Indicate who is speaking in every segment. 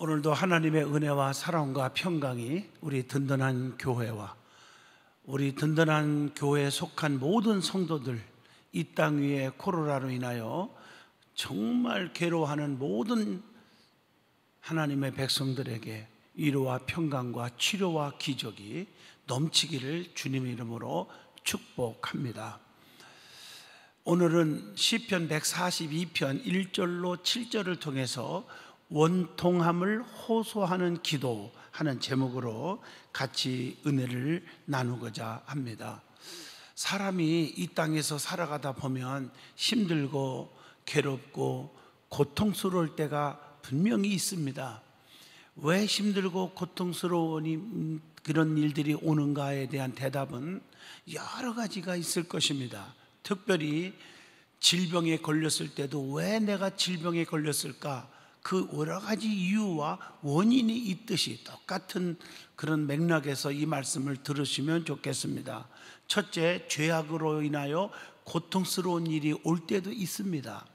Speaker 1: 오늘도 하나님의 은혜와 사랑과 평강이 우리 든든한 교회와 우리 든든한 교회에 속한 모든 성도들, 이 땅 위에 코로나로 인하여 정말 괴로워하는 모든 하나님의 백성들에게 위로와 평강과 치료와 기적이 넘치기를 주님의 이름으로 축복합니다. 오늘은 시편 142편 1절로 7절을 통해서 원통함을 호소하는 기도하는 제목으로 같이 은혜를 나누고자 합니다. 사람이 이 땅에서 살아가다 보면 힘들고 괴롭고 고통스러울 때가 분명히 있습니다. 왜 힘들고 고통스러운 그런 일들이 오는가에 대한 대답은 여러 가지가 있을 것입니다. 특별히 질병에 걸렸을 때도 왜 내가 질병에 걸렸을까? 그 여러 가지 이유와 원인이 있듯이 똑같은 그런 맥락에서 이 말씀을 들으시면 좋겠습니다. 첫째, 죄악으로 인하여 고통스러운 일이 올 때도 있습니다.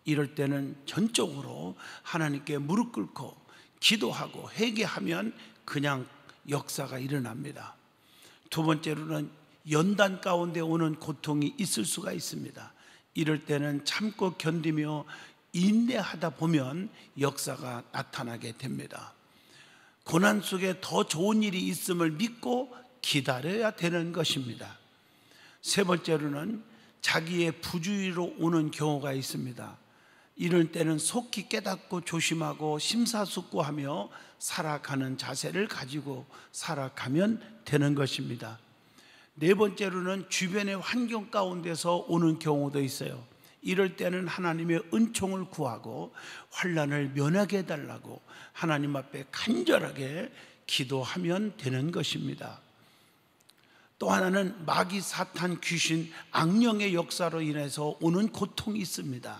Speaker 1: 이럴 때는 전적으로 하나님께 무릎 꿇고 기도하고 회개하면 그냥 역사가 일어납니다. 두 번째로는 연단 가운데 오는 고통이 있을 수가 있습니다. 이럴 때는 참고 견디며 인내하다 보면 역사가 나타나게 됩니다. 고난 속에 더 좋은 일이 있음을 믿고 기다려야 되는 것입니다. 세 번째로는 자기의 부주의로 오는 경우가 있습니다. 이럴 때는 속히 깨닫고 조심하고 심사숙고하며 살아가는 자세를 가지고 살아가면 되는 것입니다. 네 번째로는 주변의 환경 가운데서 오는 경우도 있어요. 이럴 때는 하나님의 은총을 구하고 환난을 면하게 해달라고 하나님 앞에 간절하게 기도하면 되는 것입니다. 또 하나는 마귀, 사탄, 귀신, 악령의 역사로 인해서 오는 고통이 있습니다.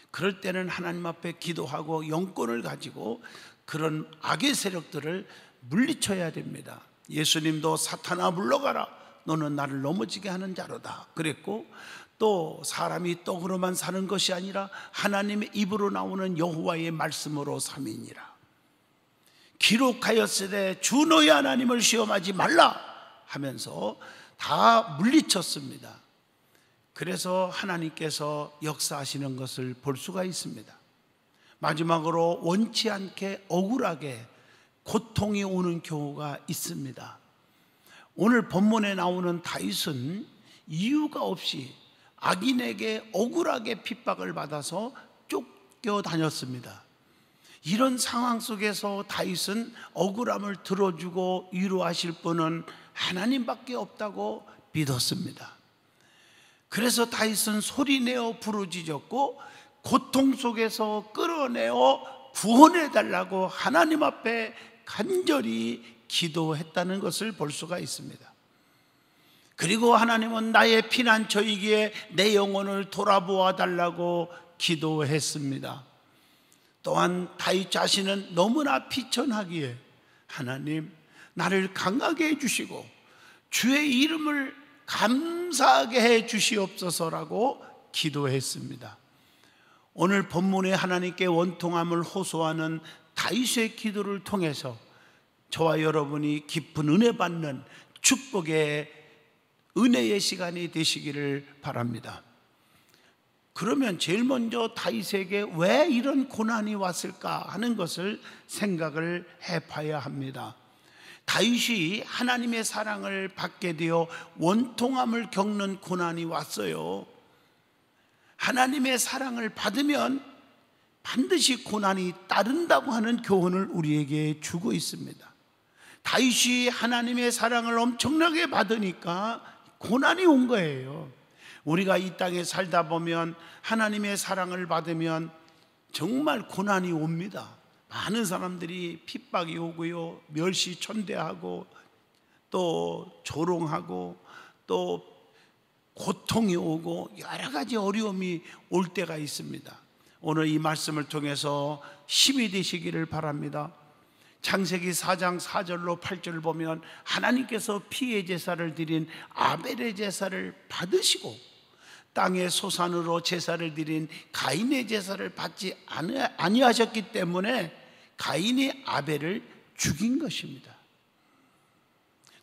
Speaker 1: 그럴 때는 하나님 앞에 기도하고 영권을 가지고 그런 악의 세력들을 물리쳐야 됩니다. 예수님도 사탄아 물러가라, 너는 나를 넘어지게 하는 자로다 그랬고, 또 사람이 떡으로만 사는 것이 아니라 하나님의 입으로 나오는 여호와의 말씀으로 삼이니라. 기록하였으되 주 너희 하나님을 시험하지 말라 하면서 다 물리쳤습니다. 그래서 하나님께서 역사하시는 것을 볼 수가 있습니다. 마지막으로 원치 않게 억울하게 고통이 오는 경우가 있습니다. 오늘 본문에 나오는 다윗은 이유가 없이 악인에게 억울하게 핍박을 받아서 쫓겨다녔습니다. 이런 상황 속에서 다윗은 억울함을 들어주고 위로하실 분은 하나님밖에 없다고 믿었습니다. 그래서 다윗은 소리내어 부르짖었고 고통 속에서 끌어내어 구원해달라고 하나님 앞에 간절히 기도했다는 것을 볼 수가 있습니다. 그리고 하나님은 나의 피난처이기에 내 영혼을 돌아보아 달라고 기도했습니다. 또한 다윗 자신은 너무나 비천하기에 하나님 나를 강하게 해주시고 주의 이름을 감사하게 해 주시옵소서라고 기도했습니다. 오늘 본문에 하나님께 원통함을 호소하는 다윗의 기도를 통해서 저와 여러분이 깊은 은혜 받는 축복의 은혜의 시간이 되시기를 바랍니다. 그러면 제일 먼저 다윗에게 왜 이런 고난이 왔을까 하는 것을 생각을 해봐야 합니다. 다윗이 하나님의 사랑을 받게 되어 원통함을 겪는 고난이 왔어요. 하나님의 사랑을 받으면 반드시 고난이 따른다고 하는 교훈을 우리에게 주고 있습니다. 다윗이 하나님의 사랑을 엄청나게 받으니까 고난이 온 거예요. 우리가 이 땅에 살다 보면 하나님의 사랑을 받으면 정말 고난이 옵니다. 많은 사람들이 핍박이 오고요, 멸시천대하고 또 조롱하고 또 고통이 오고 여러 가지 어려움이 올 때가 있습니다. 오늘 이 말씀을 통해서 힘이 되시기를 바랍니다. 창세기 4장 4절로 8절을 보면 하나님께서 피의 제사를 드린 아벨의 제사를 받으시고 땅의 소산으로 제사를 드린 가인의 제사를 받지 아니하셨기 때문에 가인이 아벨을 죽인 것입니다.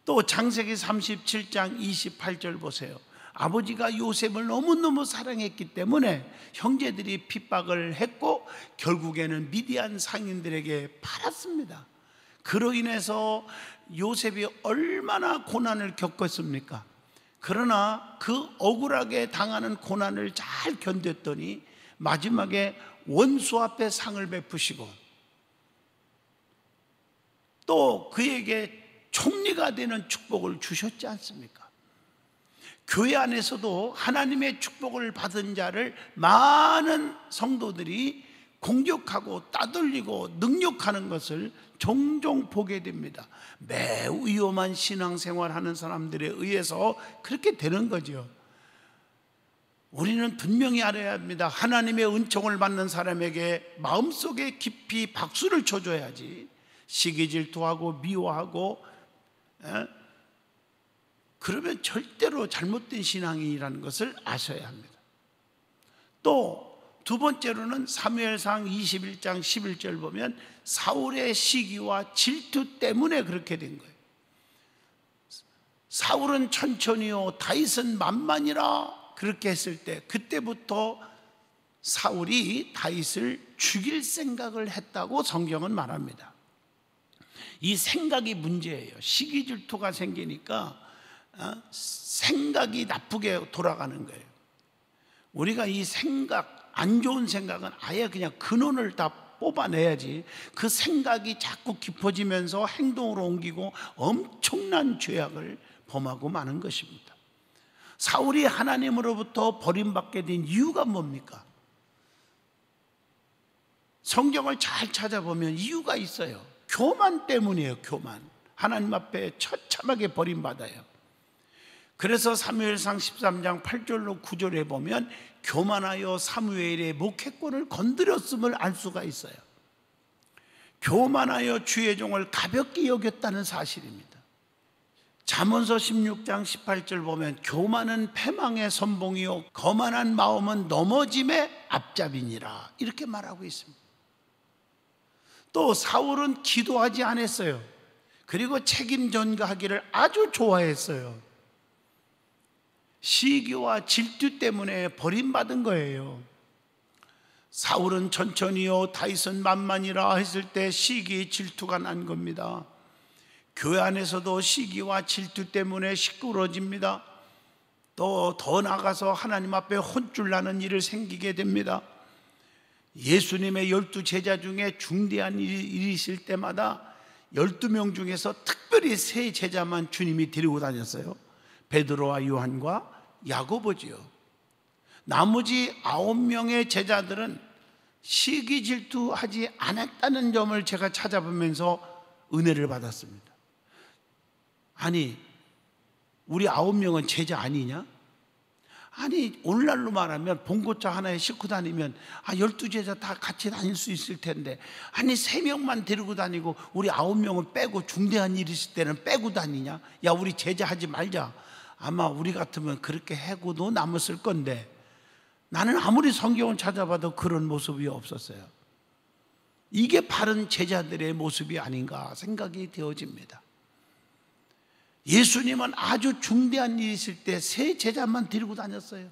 Speaker 1: 또 창세기 37장 28절 보세요. 아버지가 요셉을 너무너무 사랑했기 때문에 형제들이 핍박을 했고 결국에는 미디안 상인들에게 팔았습니다. 그로 인해서 요셉이 얼마나 고난을 겪었습니까? 그러나 그 억울하게 당하는 고난을 잘 견뎠더니 마지막에 원수 앞에 상을 베푸시고 또 그에게 총리가 되는 축복을 주셨지 않습니까? 교회 안에서도 하나님의 축복을 받은 자를 많은 성도들이 공격하고 따돌리고 능욕하는 것을 종종 보게 됩니다. 매우 위험한 신앙생활하는 사람들에 의해서 그렇게 되는 거죠. 우리는 분명히 알아야 합니다. 하나님의 은총을 받는 사람에게 마음속에 깊이 박수를 쳐줘야지 시기 질투하고 미워하고 그러면 절대로 잘못된 신앙이라는 것을 아셔야 합니다. 또 두 번째로는 사무엘상 21장 11절 보면 사울의 시기와 질투 때문에 그렇게 된 거예요. 사울은 천천히요 다윗은 만만이라 그렇게 했을 때 그때부터 사울이 다윗을 죽일 생각을 했다고 성경은 말합니다. 이 생각이 문제예요. 시기 질투가 생기니까 생각이 나쁘게 돌아가는 거예요. 우리가 이 생각, 안 좋은 생각은 아예 그냥 근원을 다 뽑아내야지 그 생각이 자꾸 깊어지면서 행동으로 옮기고 엄청난 죄악을 범하고 마는 것입니다. 사울이 하나님으로부터 버림받게 된 이유가 뭡니까? 성경을 잘 찾아보면 이유가 있어요. 교만 때문이에요. 교만. 하나님 앞에 처참하게 버림받아요. 그래서 사무엘상 13장 8절로 9절에 보면 교만하여 사무엘의 목회권을 건드렸음을 알 수가 있어요. 교만하여 주의 종을 가볍게 여겼다는 사실입니다. 잠언서 16장 18절 보면 교만은 패망의 선봉이요 거만한 마음은 넘어짐의 앞잡이니라 이렇게 말하고 있습니다. 또 사울은 기도하지 않았어요. 그리고 책임 전가하기를 아주 좋아했어요. 시기와 질투 때문에 버림받은 거예요. 사울은 천천히요 다윗은 만만이라 했을 때 시기 질투가 난 겁니다. 교회 안에서도 시기와 질투 때문에 시끄러집니다. 또 더 나아가서 하나님 앞에 혼쭐 나는 일을 생기게 됩니다. 예수님의 12제자 중에 중대한 일이 있을 때마다 12명 중에서 특별히 3제자만 주님이 데리고 다녔어요. 베드로와 요한과 야고보지요. 나머지 9명의 제자들은 시기 질투하지 않았다는 점을 제가 찾아보면서 은혜를 받았습니다. 아니 우리 9명은 제자 아니냐? 아니 오늘날로 말하면 봉고차 하나에 싣고 다니면 12제자 다 같이 다닐 수 있을 텐데 아니 3명만 데리고 다니고 우리 9명은 빼고 중대한 일 있을 때는 빼고 다니냐? 야 우리 제자 하지 말자. 아마 우리 같으면 그렇게 해고도 남았을 건데 나는 아무리 성경을 찾아봐도 그런 모습이 없었어요. 이게 바른 제자들의 모습이 아닌가 생각이 되어집니다. 예수님은 아주 중대한 일이 있을 때 3제자만 데리고 다녔어요.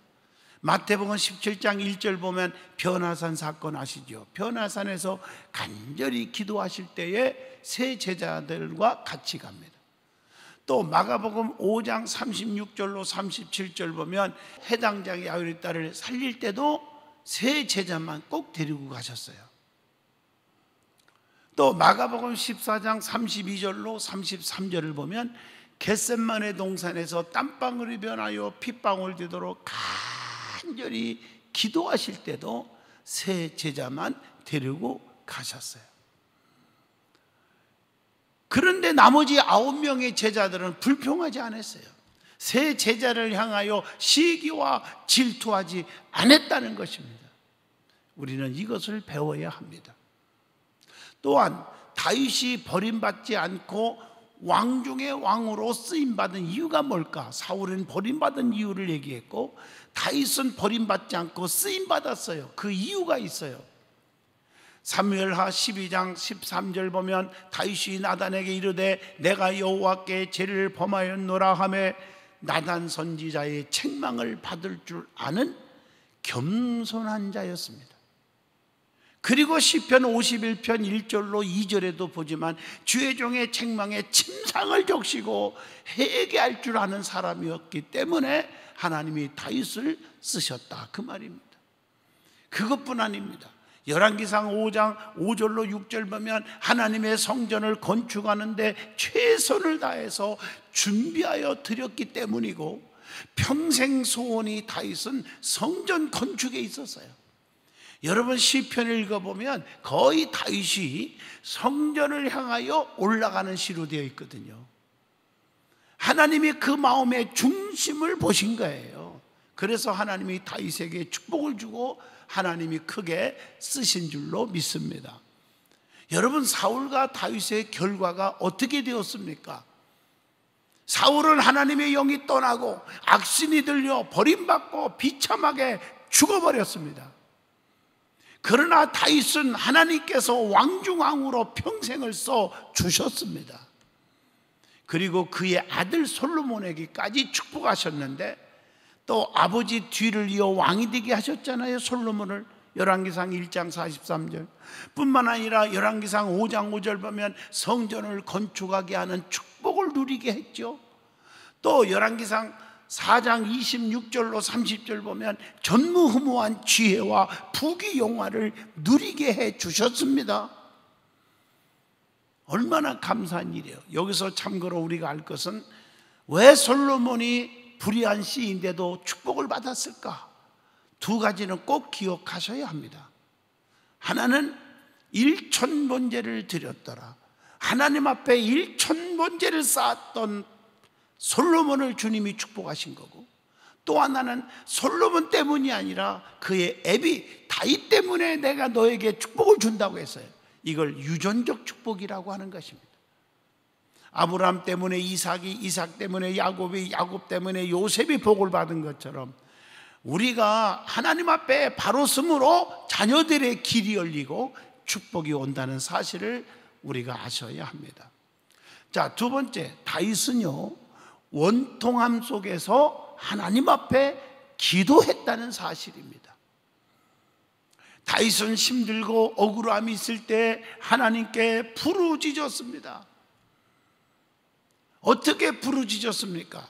Speaker 1: 마태복음 17장 1절 보면 변화산 사건 아시죠? 변화산에서 간절히 기도하실 때에 3제자들과 같이 갑니다. 또 마가복음 5장 36절로 37절 보면 해당장의 야이로의 딸을 살릴 때도 3제자만 꼭 데리고 가셨어요. 또 마가복음 14장 32절로 33절을 보면 겟셋마네 동산에서 땀방울이 변하여 핏방울 되도록 간절히 기도하실 때도 3제자만 데리고 가셨어요. 그런데 나머지 9명의 제자들은 불평하지 않았어요. 3제자를 향하여 시기와 질투하지 않았다는 것입니다. 우리는 이것을 배워야 합니다. 또한 다윗이 버림받지 않고 왕 중의 왕으로 쓰임받은 이유가 뭘까? 사울은 버림받은 이유를 얘기했고 다윗은 버림받지 않고 쓰임받았어요. 그 이유가 있어요. 사무엘하 12장 13절 보면 다윗이 나단에게 이르되 내가 여호와께 죄를 범하였노라 하매 나단 선지자의 책망을 받을 줄 아는 겸손한 자였습니다. 그리고 시편 51편 1절로 2절에도 보지만 주의 종의 책망에 침상을 적시고 회개할 줄 아는 사람이었기 때문에 하나님이 다윗을 쓰셨다, 그 말입니다. 그것뿐 아닙니다. 열왕기상 5장 5절로 6절 보면 하나님의 성전을 건축하는데 최선을 다해서 준비하여 드렸기 때문이고, 평생 소원이 다윗은 성전 건축에 있었어요. 여러분 시편을 읽어보면 거의 다윗이 성전을 향하여 올라가는 시로 되어 있거든요. 하나님이 그 마음의 중심을 보신 거예요. 그래서 하나님이 다윗에게 축복을 주고 하나님이 크게 쓰신 줄로 믿습니다. 여러분, 사울과 다윗의 결과가 어떻게 되었습니까? 사울은 하나님의 영이 떠나고 악신이 들려 버림받고 비참하게 죽어버렸습니다. 그러나 다윗은 하나님께서 왕중왕으로 평생을 써 주셨습니다. 그리고 그의 아들 솔로몬에게까지 축복하셨는데 또 아버지 뒤를 이어 왕이 되게 하셨잖아요, 솔로몬을. 열왕기상 1장 43절 뿐만 아니라 열왕기상 5장 5절 보면 성전을 건축하게 하는 축복을 누리게 했죠. 또 열왕기상 4장 26절로 30절 보면 전무후무한 지혜와 부귀영화를 누리게 해 주셨습니다. 얼마나 감사한 일이에요. 여기서 참고로 우리가 알 것은 왜 솔로몬이 불의한 시인데도 축복을 받았을까? 두 가지는 꼭 기억하셔야 합니다. 하나는 일천번제를 드렸더라. 하나님 앞에 일천번제를 쌓았던 솔로몬을 주님이 축복하신 거고, 또 하나는 솔로몬 때문이 아니라 그의 애비 다윗 때문에 내가 너에게 축복을 준다고 했어요. 이걸 유전적 축복이라고 하는 것입니다. 아브라함 때문에 이삭이, 이삭 때문에 야곱이, 야곱 때문에 요셉이 복을 받은 것처럼 우리가 하나님 앞에 바로 섬으로 자녀들의 길이 열리고 축복이 온다는 사실을 우리가 아셔야 합니다. 자, 두 번째, 다윗은요 원통함 속에서 하나님 앞에 기도했다는 사실입니다. 다윗은 힘들고 억울함이 있을 때 하나님께 부르짖었습니다. 어떻게 부르짖었습니까?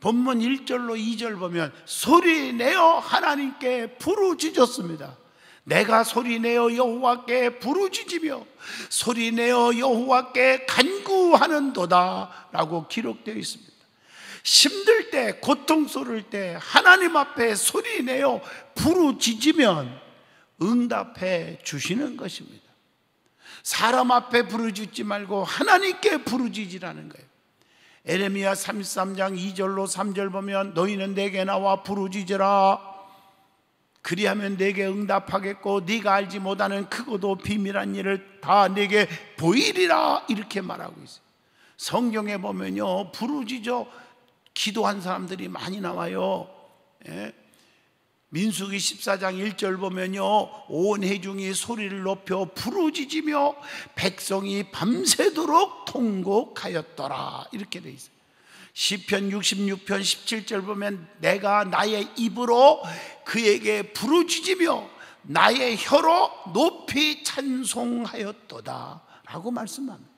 Speaker 1: 본문 1절로 2절 보면 소리내어 하나님께 부르짖었습니다. 내가 소리내어 여호와께 부르짖으며 소리내어 여호와께 간구하는도다 라고 기록되어 있습니다. 힘들 때, 고통스러울 때 하나님 앞에 소리내어 부르짖으면 응답해 주시는 것입니다. 사람 앞에 부르짖지 말고 하나님께 부르짖으라는 거예요. 에레미야 33장 2절로 3절 보면 너희는 내게 나와 부르짖으라. 그리하면 내게 응답하겠고 네가 알지 못하는 크고도 비밀한 일을 다 내게 보이리라, 이렇게 말하고 있어요. 성경에 보면요 부르짖어 기도한 사람들이 많이 나와요. 예? 민수기 14장 1절 보면요 온 회중이 소리를 높여 부르짖으며 백성이 밤새도록 통곡하였더라, 이렇게 돼 있어요. 시편 66편 17절 보면 내가 나의 입으로 그에게 부르짖으며 나의 혀로 높이 찬송하였도다 라고 말씀합니다.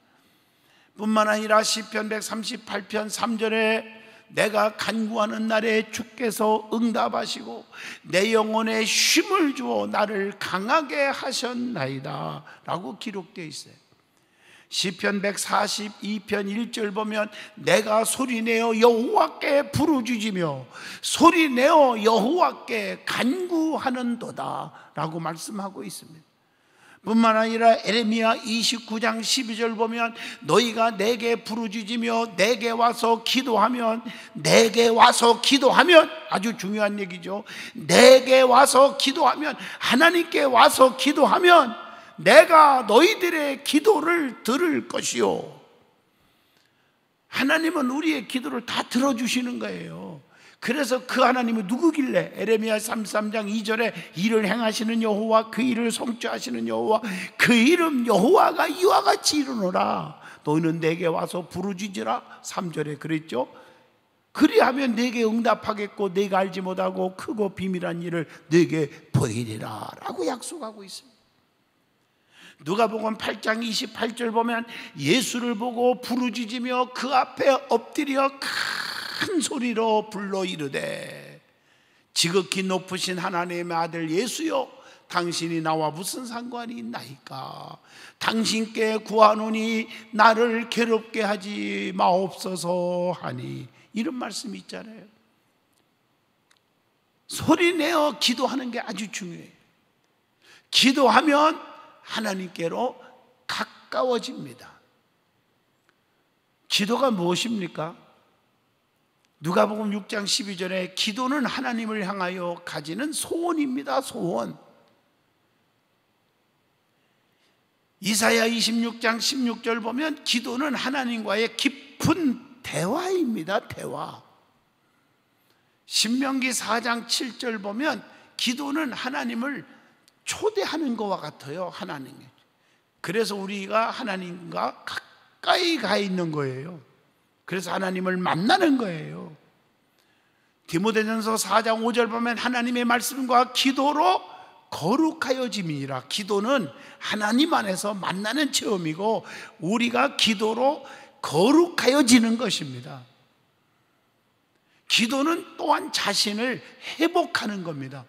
Speaker 1: 뿐만 아니라 시편 138편 3절에 내가 간구하는 날에 주께서 응답하시고 내 영혼에 쉼을 주어 나를 강하게 하셨나이다 라고 기록되어 있어요. 시편 142편 1절 보면 내가 소리내어 여호와께 부르짖으며 소리내어 여호와께 간구하는도다 라고 말씀하고 있습니다. 뿐만 아니라 에레미야 29장 12절 보면 너희가 내게 부르짖으며 내게 와서 기도하면, 내게 와서 기도하면, 아주 중요한 얘기죠. 내게 와서 기도하면, 하나님께 와서 기도하면 내가 너희들의 기도를 들을 것이요. 하나님은 우리의 기도를 다 들어주시는 거예요. 그래서 그 하나님이 누구길래? 에레미야 33장 2절에 일을 행하시는 여호와, 그 일을 성취하시는 여호와, 그 이름 여호와가 이와 같이 이르노라. 너희는 내게 와서 부르짖으라. 3절에 그랬죠. 그리하면 내게 응답하겠고 내가 알지 못하고 크고 비밀한 일을 내게 보이리라 라고 약속하고 있습니다. 누가복음 8장 28절 보면 예수를 보고 부르짖으며 그 앞에 엎드려 큰 소리로 불러 이르되 지극히 높으신 하나님의 아들 예수여, 당신이 나와 무슨 상관이 있나이까? 당신께 구하노니 나를 괴롭게 하지 마옵소서 하니. 이런 말씀이 있잖아요. 소리내어 기도하는 게 아주 중요해요. 기도하면 하나님께로 가까워집니다. 기도가 무엇입니까? 누가복음 6장 12절에 기도는 하나님을 향하여 가지는 소원입니다. 소원. 이사야 26장 16절 보면 기도는 하나님과의 깊은 대화입니다. 대화. 신명기 4장 7절 보면 기도는 하나님을 초대하는 것과 같아요. 하나님. 그래서 우리가 하나님과 가까이 가 있는 거예요. 그래서 하나님을 만나는 거예요. 디모데전서 4장 5절 보면 하나님의 말씀과 기도로 거룩하여짐이니라. 기도는 하나님 안에서 만나는 체험이고 우리가 기도로 거룩하여지는 것입니다. 기도는 또한 자신을 회복하는 겁니다.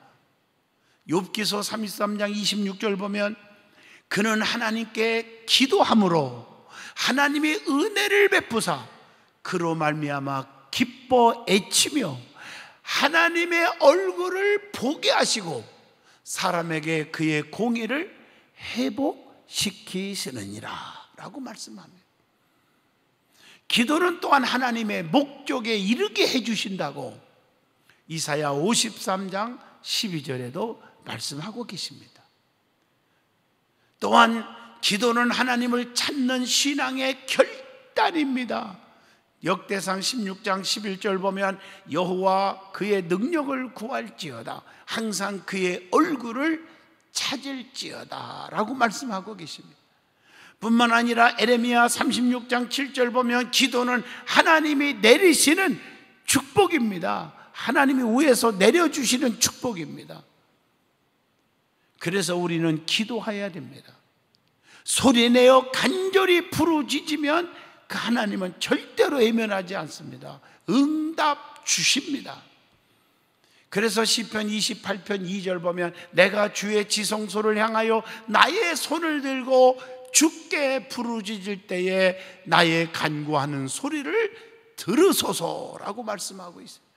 Speaker 1: 욥기서 33장 26절 보면 그는 하나님께 기도함으로 하나님의 은혜를 베푸사 그로 말미암아 기뻐 애치며 하나님의 얼굴을 보게 하시고 사람에게 그의 공의를 회복시키시느니라 라고 말씀합니다. 기도는 또한 하나님의 목적에 이르게 해주신다고 이사야 53장 12절에도 말씀하고 계십니다. 또한 기도는 하나님을 찾는 신앙의 결단입니다. 역대상 16장 11절 보면 여호와 그의 능력을 구할지어다 항상 그의 얼굴을 찾을지어다 라고 말씀하고 계십니다. 뿐만 아니라 에레미야 36장 7절 보면 기도는 하나님이 내리시는 축복입니다. 하나님이 위에서 내려주시는 축복입니다. 그래서 우리는 기도해야 됩니다. 소리내어 간절히 부르짖으면 그 하나님은 절대로 외면하지 않습니다. 응답 주십니다. 그래서 시편 28편 2절 보면 내가 주의 지성소를 향하여 나의 손을 들고 주께 부르짖을 때에 나의 간구하는 소리를 들으소서라고 말씀하고 있습니다.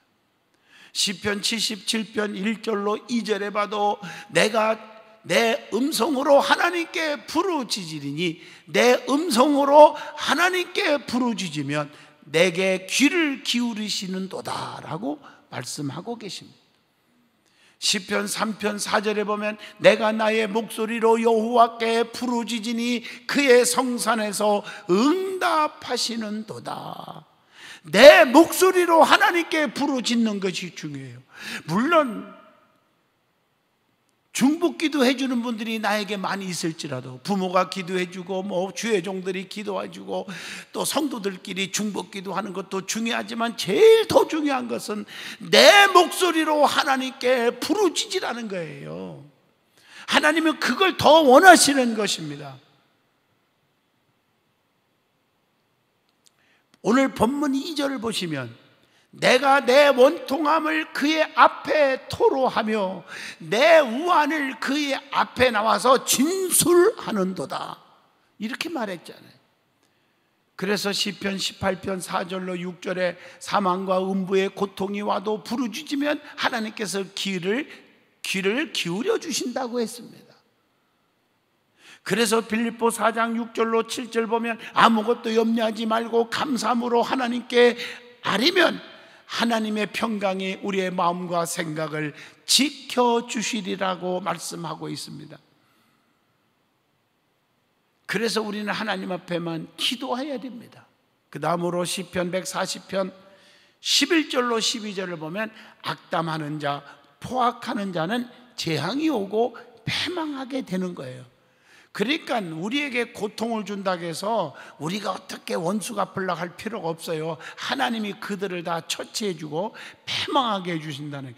Speaker 1: 시편 77편 1절로 2절에 봐도 내가 내 음성으로 하나님께 부르짖으리니 내 음성으로 하나님께 부르짖으면 내게 귀를 기울이시는도다 라고 말씀하고 계십니다. 시편 3편 4절에 보면 내가 나의 목소리로 여호와께 부르짖으니 그의 성산에서 응답하시는도다. 내 목소리로 하나님께 부르짖는 것이 중요해요. 물론 중보기도 해주는 분들이 나에게 많이 있을지라도 부모가 기도해주고 주의 종들이 기도해주고 또 성도들끼리 중보기도 하는 것도 중요하지만 제일 더 중요한 것은 내 목소리로 하나님께 부르짖으라는 거예요. 하나님은 그걸 더 원하시는 것입니다. 오늘 본문 2절을 보시면 내가 내 원통함을 그의 앞에 토로하며 내 우환을 그의 앞에 나와서 진술하는도다 이렇게 말했잖아요. 그래서 시편 18편 4절로 6절에 사망과 음부의 고통이 와도 부르짖으면 하나님께서 귀를 기울여 주신다고 했습니다. 그래서 빌립보 4장 6절로 7절 보면 아무것도 염려하지 말고 감사함으로 하나님께 아뢰면 하나님의 평강이 우리의 마음과 생각을 지켜주시리라고 말씀하고 있습니다. 그래서 우리는 하나님 앞에만 기도해야 됩니다. 그 다음으로 시편 140편 11절로 12절을 보면 악담하는 자, 포악하는 자는 재앙이 오고 패망하게 되는 거예요. 그러니까 우리에게 고통을 준다고 해서 우리가 어떻게 원수 갚으려고 할 필요가 없어요. 하나님이 그들을 다 처치해 주고 패망하게 해주신다는.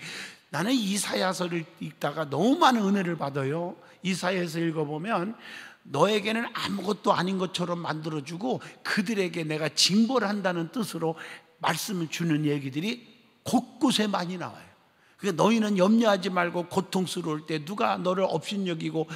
Speaker 1: 나는 이사야서를 읽다가 너무 많은 은혜를 받아요. 이사야서 읽어보면 너에게는 아무것도 아닌 것처럼 만들어주고 그들에게 내가 징벌을 한다는 뜻으로 말씀을 주는 얘기들이 곳곳에 많이 나와요. 그러니까 너희는 염려하지 말고 고통스러울 때 누가 너를 업신여기고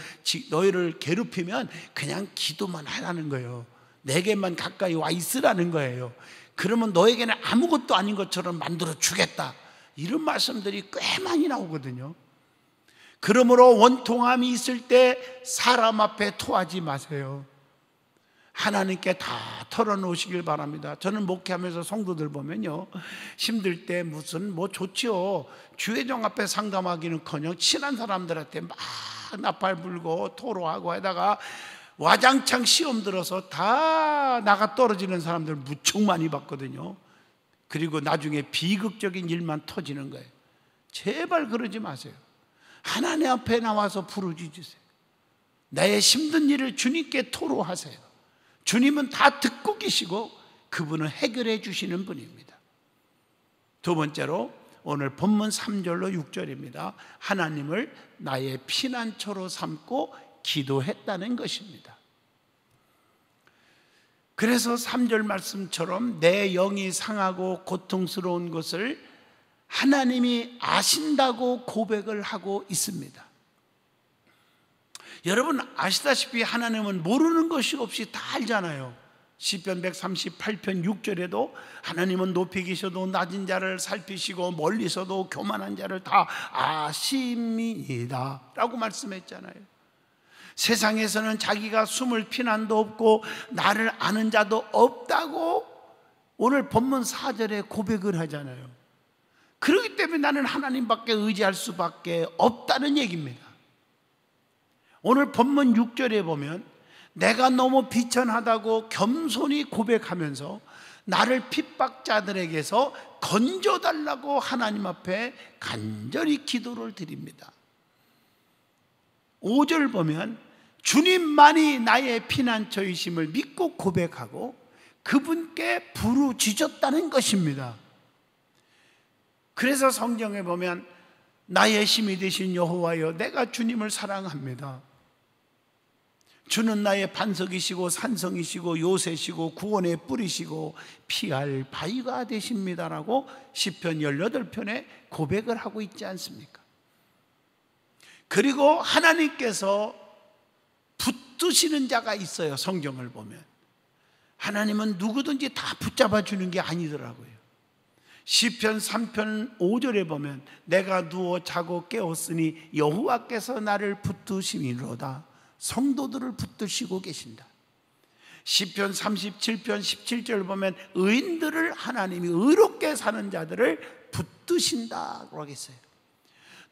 Speaker 1: 너희를 괴롭히면 그냥 기도만 하라는 거예요. 내게만 가까이 와 있으라는 거예요. 그러면 너에게는 아무것도 아닌 것처럼 만들어 주겠다. 이런 말씀들이 꽤 많이 나오거든요. 그러므로 원통함이 있을 때 사람 앞에 토하지 마세요. 하나님께 다 털어놓으시길 바랍니다. 저는 목회하면서 성도들 보면요, 힘들 때 무슨 뭐 좋지요, 주회장 앞에 상담하기는커녕 친한 사람들한테 막 나팔 불고 토로하고 하다가 와장창 시험 들어서 다 나가 떨어지는 사람들 무척 많이 봤거든요. 그리고 나중에 비극적인 일만 터지는 거예요. 제발 그러지 마세요. 하나님 앞에 나와서 부르짖으세요. 나의 힘든 일을 주님께 토로하세요. 주님은 다 듣고 계시고 그분은 해결해 주시는 분입니다. 두 번째로 오늘 본문 3절로 6절입니다. 하나님을 나의 피난처로 삼고 기도했다는 것입니다. 그래서 3절 말씀처럼 내 영이 상하고 고통스러운 것을 하나님이 아신다고 고백을 하고 있습니다. 여러분 아시다시피 하나님은 모르는 것이 없이 다 알잖아요. 시편 138편 6절에도 하나님은 높이 계셔도 낮은 자를 살피시고 멀리서도 교만한 자를 다 아심이다 라고 말씀했잖아요. 세상에서는 자기가 숨을 피난도 없고 나를 아는 자도 없다고 오늘 본문 4절에 고백을 하잖아요. 그렇기 때문에 나는 하나님밖에 의지할 수밖에 없다는 얘기입니다. 오늘 본문 6절에 보면 내가 너무 비천하다고 겸손히 고백하면서 나를 핍박자들에게서 건져달라고 하나님 앞에 간절히 기도를 드립니다. 5절 보면 주님만이 나의 피난처이심을 믿고 고백하고 그분께 부르짖었다는 것입니다. 그래서 성경에 보면 나의 힘이 되신 여호와여 내가 주님을 사랑합니다. 주는 나의 반석이시고 산성이시고 요새시고 구원의 뿌리시고 피할 바위가 되십니다라고 시편 18편에 고백을 하고 있지 않습니까? 그리고 하나님께서 붙드시는 자가 있어요. 성경을 보면 하나님은 누구든지 다 붙잡아 주는 게 아니더라고요. 시편 3편 5절에 보면 내가 누워 자고 깨었으니 여호와께서 나를 붙드심이로다. 성도들을 붙드시고 계신다. 시편 37편 17절 보면 의인들을 하나님이 의롭게 사는 자들을 붙드신다고 하겠어요.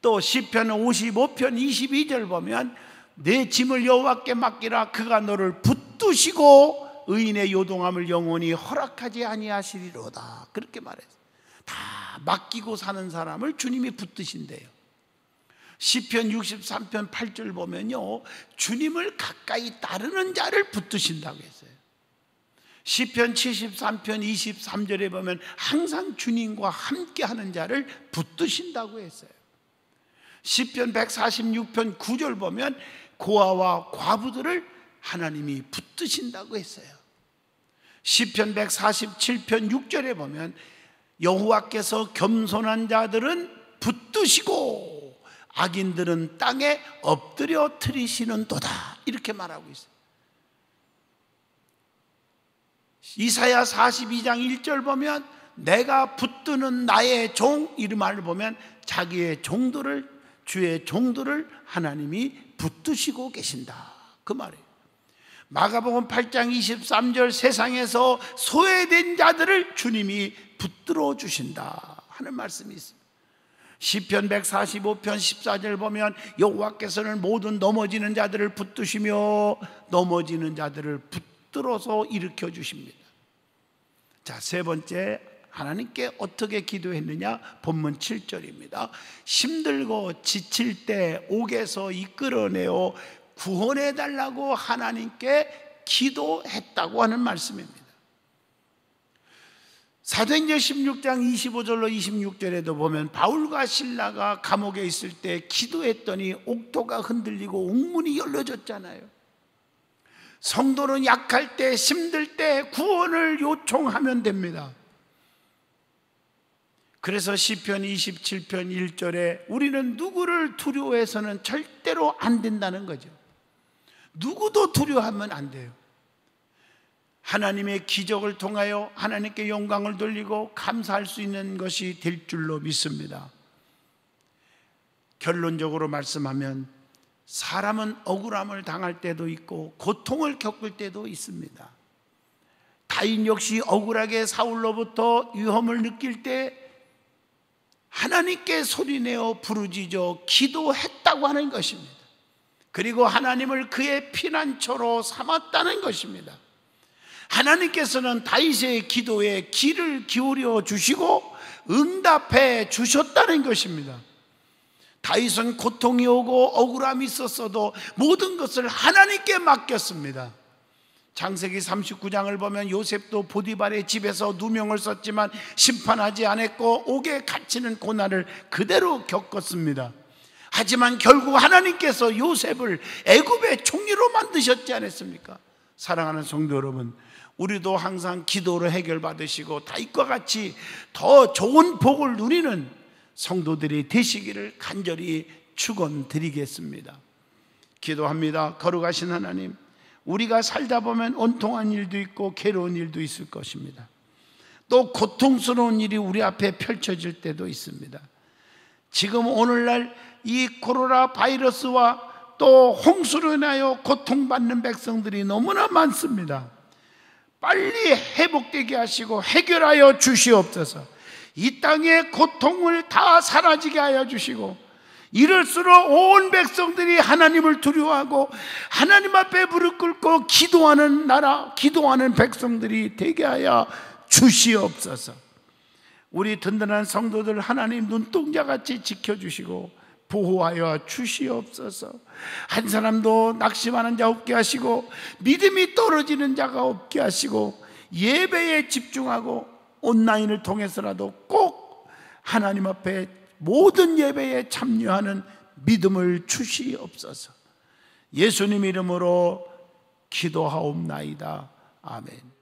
Speaker 1: 또 시편 55편 22절 보면 내 짐을 여호와께 맡기라 그가 너를 붙드시고 의인의 요동함을 영원히 허락하지 아니하시리로다. 그렇게 말했어요. 다 맡기고 사는 사람을 주님이 붙드신대요. 시편 63편 8절 보면요 주님을 가까이 따르는 자를 붙드신다고 했어요. 시편 73편 23절에 보면 항상 주님과 함께하는 자를 붙드신다고 했어요. 시편 146편 9절 보면 고아와 과부들을 하나님이 붙드신다고 했어요. 시편 147편 6절에 보면 여호와께서 겸손한 자들은 붙드시고 악인들은 땅에 엎드려 트리시는도다 이렇게 말하고 있어요. 이사야 42장 1절 보면 내가 붙드는 나의 종 이 말을 보면 자기의 종들을 주의 종들을 하나님이 붙드시고 계신다 그 말이에요. 마가복음 8장 23절 세상에서 소외된 자들을 주님이 붙들어 주신다 하는 말씀이 있습니다. 시편 145편 14절 보면 여호와께서는 모든 넘어지는 자들을 붙드시며 넘어지는 자들을 붙들어서 일으켜 주십니다. 자, 세 번째 하나님께 어떻게 기도했느냐? 본문 7절입니다. 힘들고 지칠 때 옥에서 이끌어내어 구원해 달라고 하나님께 기도했다고 하는 말씀입니다. 사도행전 16장 25절로 26절에도 보면 바울과 실라가 감옥에 있을 때 기도했더니 옥도가 흔들리고 옥문이 열려졌잖아요. 성도는 약할 때, 힘들 때 구원을 요청하면 됩니다. 그래서 시편 27편 1절에 우리는 누구를 두려워해서는 절대로 안 된다는 거죠. 누구도 두려워하면 안 돼요. 하나님의 기적을 통하여 하나님께 영광을 돌리고 감사할 수 있는 것이 될 줄로 믿습니다. 결론적으로 말씀하면 사람은 억울함을 당할 때도 있고 고통을 겪을 때도 있습니다. 다윗 역시 억울하게 사울로부터 위험을 느낄 때 하나님께 소리내어 부르짖어 기도했다고 하는 것입니다. 그리고 하나님을 그의 피난처로 삼았다는 것입니다. 하나님께서는 다윗의 기도에 귀를 기울여 주시고 응답해 주셨다는 것입니다. 다윗은 고통이 오고 억울함이 있었어도 모든 것을 하나님께 맡겼습니다. 창세기 39장을 보면 요셉도 보디발의 집에서 누명을 썼지만 심판하지 않았고 옥에 갇히는 고난을 그대로 겪었습니다. 하지만 결국 하나님께서 요셉을 애굽의 총리로 만드셨지 않았습니까? 사랑하는 성도 여러분, 우리도 항상 기도로 해결받으시고 다윗과 같이 더 좋은 복을 누리는 성도들이 되시기를 간절히 축원드리겠습니다. 기도합니다. 거룩하신 하나님, 우리가 살다 보면 온통한 일도 있고 괴로운 일도 있을 것입니다. 또 고통스러운 일이 우리 앞에 펼쳐질 때도 있습니다. 지금 오늘날 이 코로나 바이러스와 또 홍수로 인하여 고통받는 백성들이 너무나 많습니다. 빨리 회복되게 하시고 해결하여 주시옵소서. 이 땅의 고통을 다 사라지게 하여 주시고 이럴수록 온 백성들이 하나님을 두려워하고 하나님 앞에 무릎 꿇고 기도하는 나라, 기도하는 백성들이 되게 하여 주시옵소서. 우리 든든한 성도들 하나님 눈동자같이 지켜주시고 보호하여 주시옵소서. 한 사람도 낙심하는 자 없게 하시고 믿음이 떨어지는 자가 없게 하시고 예배에 집중하고 온라인을 통해서라도 꼭 하나님 앞에 모든 예배에 참여하는 믿음을 주시옵소서. 예수님 이름으로 기도하옵나이다. 아멘.